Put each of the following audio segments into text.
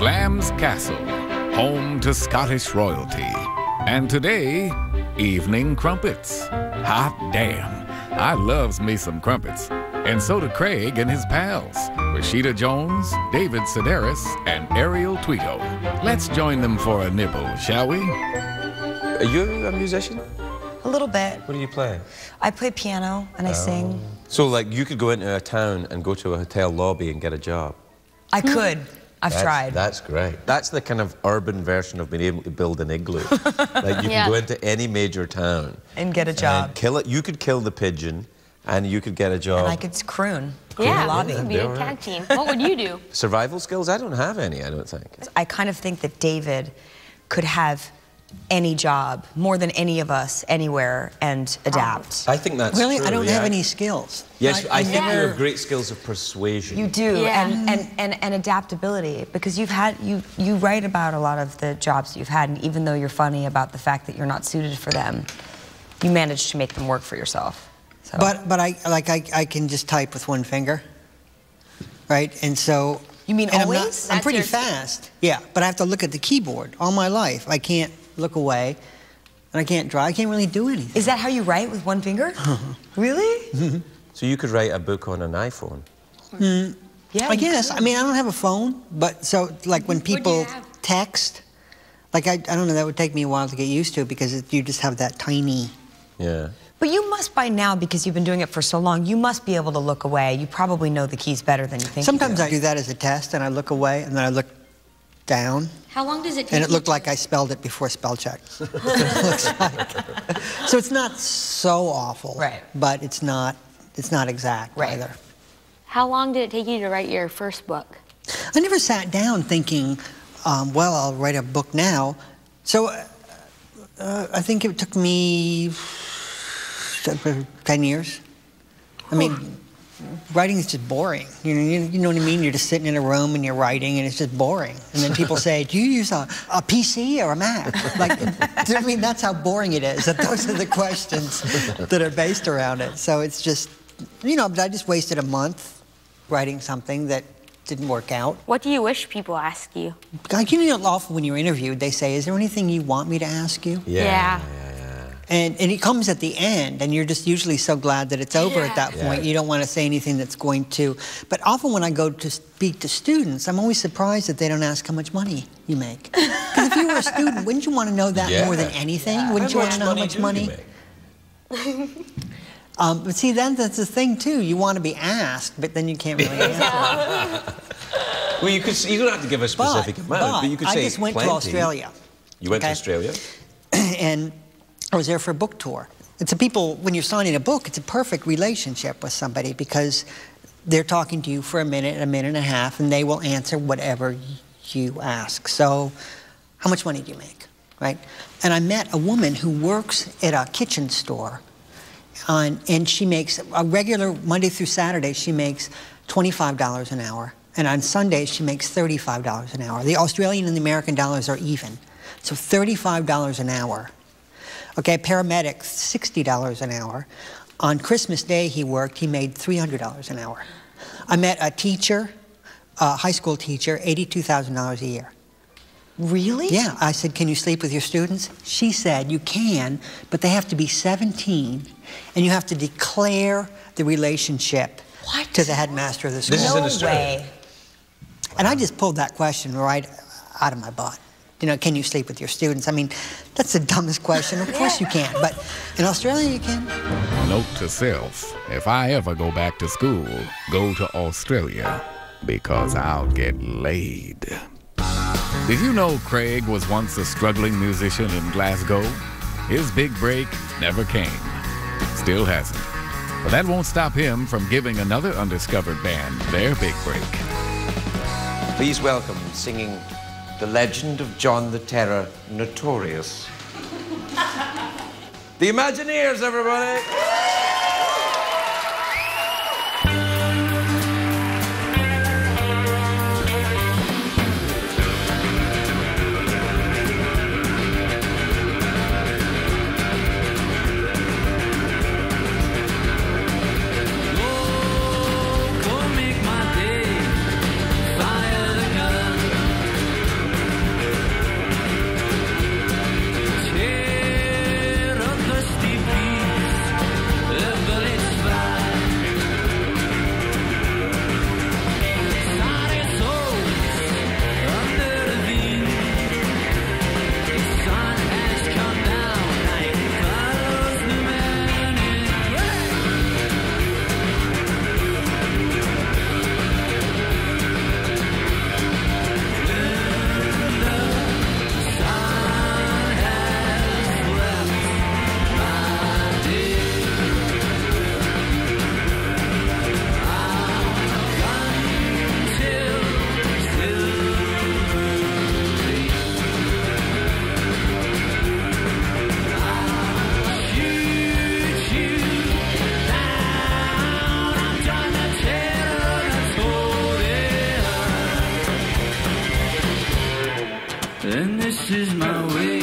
Glamis Castle, home to Scottish royalty. And today, evening crumpets. Hot damn, I loves me some crumpets. And so do Craig and his pals, Rashida Jones, David Sedaris, and Ariel Tweedo. Let's join them for a nibble, shall we? Are you a musician? A little bit. What do you play? I play piano and I sing. So, like, you could go into a town and go to a hotel lobby and get a job? I could. I've tried. That's great. That's the kind of urban version of being able to build an igloo. Like, you can go into any major town and get a job. And kill it. You could kill the pigeon and you could get a job. And I could croon. Yeah, lobby. be a tag team. What would you do? Survival skills? I don't have any, I don't think. I kind of think that David could have any job, more than any of us, anywhere, and adapt. I think that's really, true, I don't have any skills. Yes, I think you have great skills of persuasion. You do, and adaptability, because you write about a lot of the jobs you've had, and even though you're funny about the fact that you're not suited for them, you manage to make them work for yourself. So. But I can just type with one finger, right? And so you mean always? I'm pretty fast. Yeah, but I have to look at the keyboard all my life. I can't look away, and I can't draw. I can't really do anything. Is that how you write, with one finger? Really? So you could write a book on an iPhone? Yeah, I guess. I mean, I don't have a phone, but so, like, when people text, like, I don't know, that would take me a while to get used to, because you just have that tiny... Yeah. But you must by now, because you've been doing it for so long, you must be able to look away. You probably know the keys better than you think. Sometimes I do that as a test, and I look away, and then I look down. How long does it take? And it looked like I spelled it before spell check. Looks like. So it's not so awful, right? But it's not exact either. How long did it take you to write your first book? I never sat down thinking, well, I'll write a book now. So I think it took me 10 years. I mean, writing is just boring. You know what I mean? You're just sitting in a room and you're writing, and it's just boring. And then people say, do you use a PC or a Mac? Like, I mean, that's how boring it is. That those are the questions that are based around it. So it's just, you know, but I just wasted a month writing something that didn't work out. What do you wish people ask you? Like, you know, often when you're interviewed, they say, is there anything you want me to ask you? Yeah. And it comes at the end, and you're just usually so glad that it's over at that point. You don't want to say anything that's going to... But often when I go to speak to students, I'm always surprised that they don't ask how much money you make. Because if you were a student, wouldn't you want to know that more than anything? Wouldn't you want to know how much money? But see, then that's the thing, too. You want to be asked, but then you can't really answer. Well, you don't have to give a specific amount, but you could say I just went to Australia. You went to Australia? And I was there for a book tour. And so people, when you're signing a book, it's a perfect relationship with somebody, because they're talking to you for a minute and a half, and they will answer whatever you ask. So, how much money do you make, right? And I met a woman who works at a kitchen store, and she makes a regular Monday through Saturday, she makes $25 an hour. And on Sundays, she makes $35 an hour. The Australian and the American dollars are even. So $35 an hour. Okay, paramedic, $60 an hour. On Christmas Day he made $300 an hour. I met a teacher, a high school teacher, $82,000 a year. Really? Yeah, I said, can you sleep with your students? She said, you can, but they have to be 17, and you have to declare the relationship to the headmaster of the school. This is in Australia. And I just pulled that question right out of my butt. You know, can you sleep with your students? I mean, that's the dumbest question. Of course you can, but in Australia you can. Note to self, if I ever go back to school, go to Australia, because I'll get laid. Did you know Craig was once a struggling musician in Glasgow? His big break never came. Still hasn't. But that won't stop him from giving another undiscovered band their big break. Please welcome, singing the legend of John the Terror, Notorious. The Imagineers, everybody! is my way.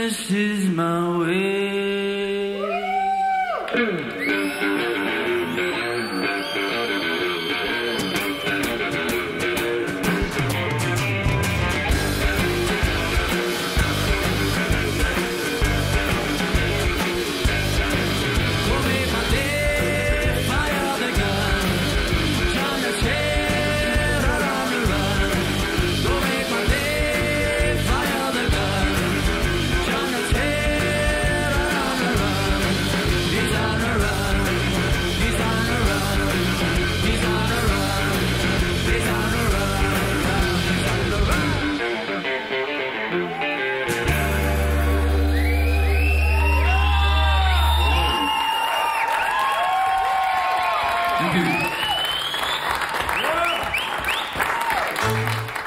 This is my way.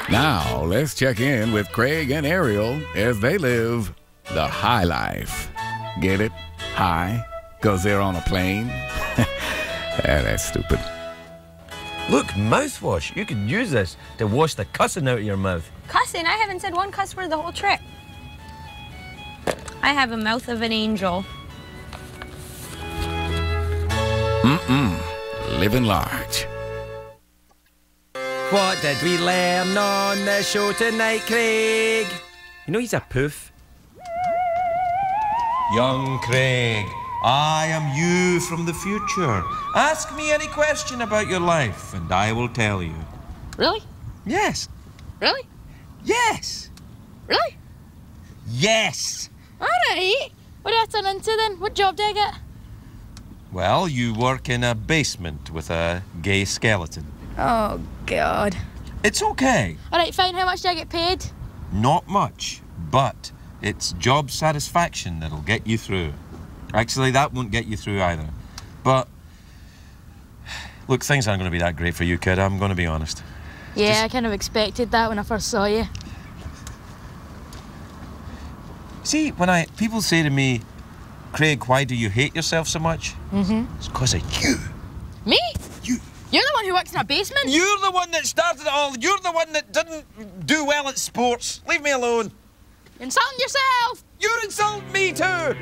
Now, let's check in with Craig and Ariel as they live the high life. Get it? High? Because they're on a plane? That's stupid. Look, mouthwash. You could use this to wash the cussing out of your mouth. Cussing? I haven't said one cuss word the whole trip. I have a mouth of an angel. Living large. What did we learn on the show tonight, Craig? You know he's a poof. Young Craig, I am you from the future. Ask me any question about your life, and I will tell you. Really? Yes. Really? Yes. Really? Yes. All right. What do I turn into then? What job do I get? Well, you work in a basement with a gay skeleton. Oh, God. It's okay. All right, fine. How much do I get paid? Not much, but it's job satisfaction that'll get you through. Actually, that won't get you through either. But, look, things aren't going to be that great for you, kid. I'm going to be honest. Yeah, I kind of expected that when I first saw you. See, when people say to me, Craig, why do you hate yourself so much? It's because of you. Me? You. You're the one who works in a basement? You're the one that started it all. You're the one that didn't do well at sports. Leave me alone. You're insulting yourself. You're insulting me too.